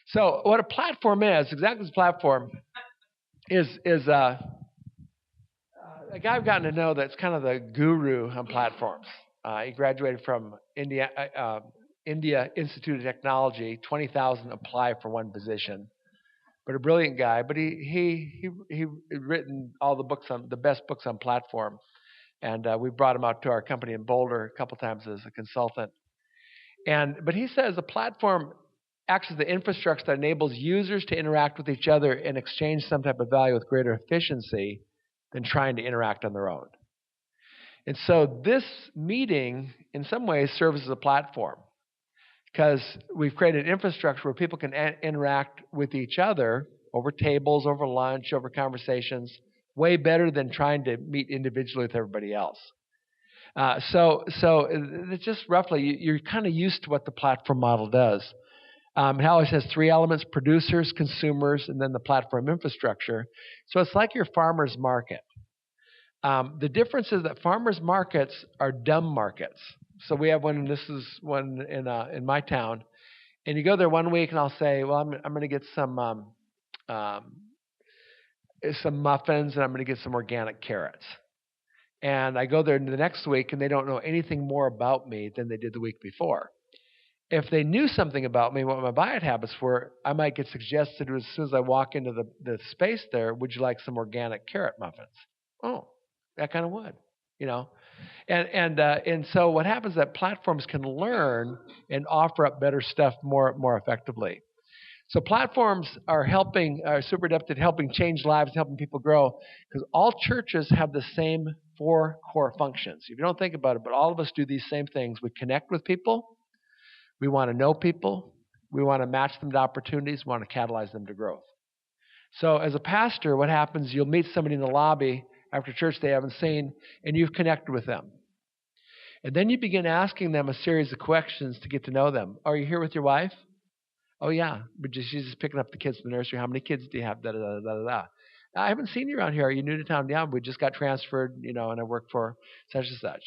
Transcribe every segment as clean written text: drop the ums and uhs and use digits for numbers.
So what a platform is, exactly as a platform, is a guy I've gotten to know that's kind of the guru on platforms. He graduated from India Institute of Technology. 20,000 apply for one position, but a brilliant guy. But he written all the best books on platform, and we brought him out to our company in Boulder a couple times as a consultant. But he says a platform acts as the infrastructure that enables users to interact with each other and exchange some type of value with greater efficiency than trying to interact on their own. And so this meeting, in some ways, serves as a platform because we've created an infrastructure where people can interact with each other over tables, over lunch, over conversations, way better than trying to meet individually with everybody else. So it's just roughly, you're kind of used to what the platform model does. It always has three elements: producers, consumers, and then the platform infrastructure. So it's like your farmer's market. The difference is that farmers markets are dumb markets. So we have one, and this is one in my town. And you go there one week, and I'll say, well, I'm going to get some muffins, and I'm going to get some organic carrots. And I go there the next week, and they don't know anything more about me than they did the week before. If they knew something about me, what my buying habits were, I might get suggested as soon as I walk into the space there, would you like some organic carrot muffins? Oh, that kind of would, you know. And so what happens is that platforms can learn and offer up better stuff more effectively. So platforms are super adept at helping change lives, helping people grow, because all churches have the same four core functions. If you don't think about it, but all of us do these same things. We connect with people. We want to know people. We want to match them to opportunities. We want to catalyze them to growth. So as a pastor, what happens, you'll meet somebody in the lobby after church they haven't seen, and you've connected with them. And then you begin asking them a series of questions to get to know them. Are you here with your wife? Oh, yeah. But she's just picking up the kids from the nursery. How many kids do you have? Da, da, da, da, da. I haven't seen you around here. Are you new to town? Yeah, we just got transferred, and I work for such and such.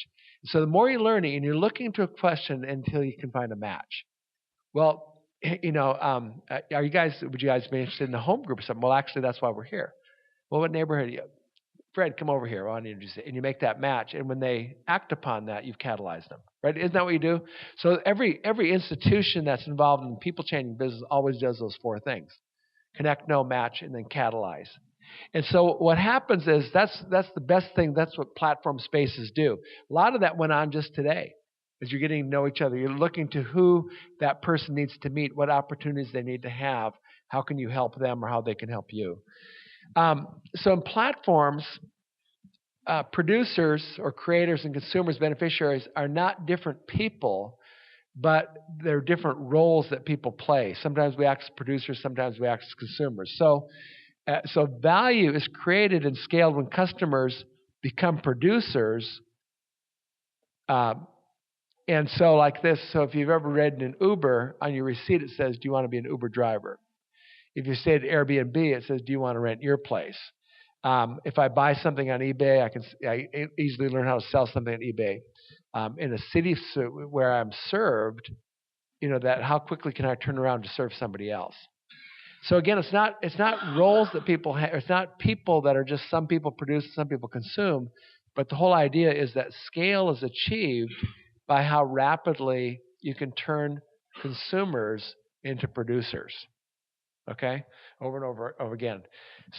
So the more you're learning, and you're looking to a question until you can find a match. Well, would you guys be interested in a home group or something? Well, actually, that's why we're here. Well, what neighborhood are you? Fred, come over here. And you make that match. And when they act upon that, you've catalyzed them. Right? Isn't that what you do? So every institution that's involved in people-changing business always does those four things: connect, know, match, and then catalyze. And so what happens is that's the best thing. That's what platform spaces do. A lot of that went on just today. As you're getting to know each other, you're looking to who that person needs to meet, what opportunities they need to have, how can you help them or how they can help you. So in platforms, producers or creators and consumers, beneficiaries are not different people, but they're different roles that people play. Sometimes we act as producers, sometimes we act as consumers. So value is created and scaled when customers become producers. And so like this, so if you've ever read in an Uber, on your receipt it says, do you want to be an Uber driver? If you stay at Airbnb, it says, do you want to rent your place? If I buy something on eBay, I easily learn how to sell something on eBay. In a city where I'm served, that how quickly can I turn around to serve somebody else? So again, it's not roles that people have. It's not people that are just some people produce, some people consume. But the whole idea is that scale is achieved by how rapidly you can turn consumers into producers. Okay, over and over again.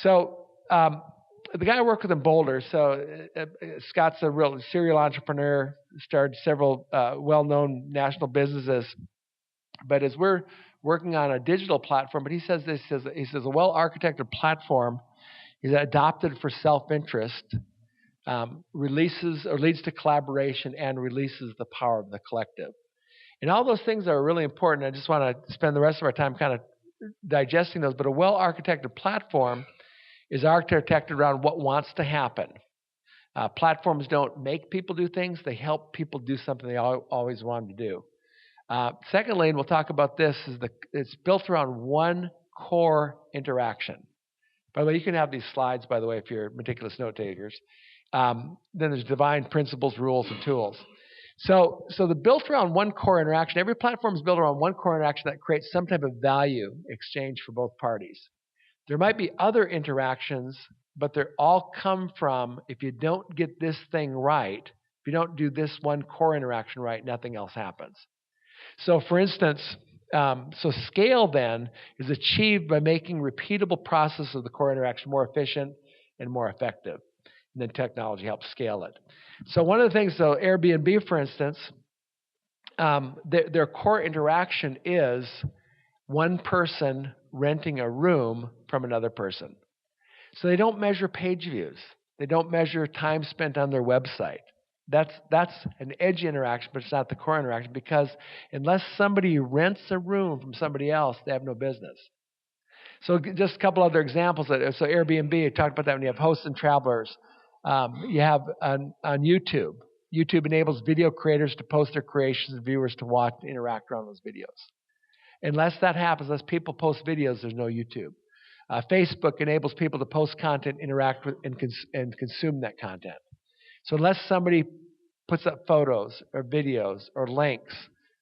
So the guy I work with in Boulder, Scott's a real serial entrepreneur, started several well-known national businesses. But as we're working on a digital platform, but he says a well-architected platform is adopted for self-interest, releases or leads to collaboration and releases the power of the collective. And all those things are really important. I just want to spend the rest of our time kind of digesting those. But a well-architected platform is architected around what wants to happen. Platforms don't make people do things. They help people do something they always wanted to do. Secondly, and we'll talk about this, it's built around one core interaction. By the way, you can have these slides, by the way, if you're meticulous note takers. Then there's divine principles, rules, and tools. So they're built around one core interaction. Every platform is built around one core interaction that creates some type of value exchange for both parties. There might be other interactions, but they all come from if you don't get this thing right, if you don't do this one core interaction right, nothing else happens. So, for instance, scale then is achieved by making repeatable process of the core interaction more efficient and more effective. And then technology helps scale it. So one of the things, though, Airbnb, for instance, their core interaction is one person renting a room from another person. So they don't measure page views. They don't measure time spent on their website. That's an edge interaction, but it's not the core interaction because unless somebody rents a room from somebody else, they have no business. So just a couple other examples. So Airbnb, I talked about that when you have hosts and travelers. You have on YouTube. YouTube enables video creators to post their creations and viewers to watch and interact around those videos. Unless that happens, unless people post videos, there's no YouTube. Facebook enables people to post content, interact with, and consume that content. So unless somebody puts up photos or videos or links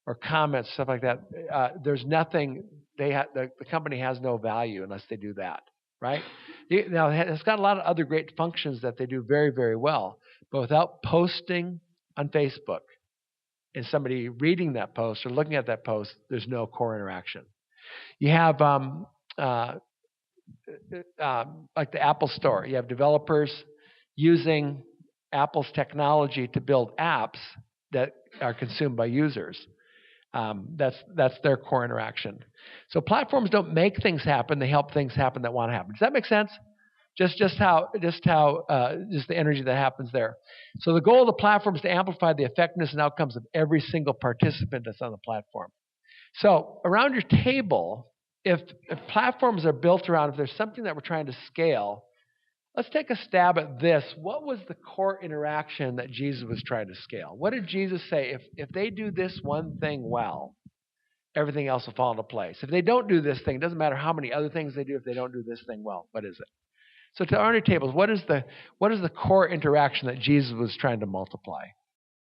or comments, stuff like that, there's nothing. The company has no value unless they do that, right? Now, it's got a lot of other great functions that they do very, very well. But without posting on Facebook and somebody reading that post or looking at that post, there's no core interaction. You have like the Apple Store. You have developers using Apple's technology to build apps that are consumed by users. That's their core interaction. So platforms don't make things happen; they help things happen that want to happen. Does that make sense? Just the energy that happens there. So the goal of the platform is to amplify the effectiveness and outcomes of every single participant that's on the platform. So around your table, if platforms are built around, if there's something that we're trying to scale, let's take a stab at this. What was the core interaction that Jesus was trying to scale? What did Jesus say? If they do this one thing well, everything else will fall into place. If they don't do this thing, it doesn't matter how many other things they do. If they don't do this thing well, what is it? So to our tables, what is the core interaction that Jesus was trying to multiply?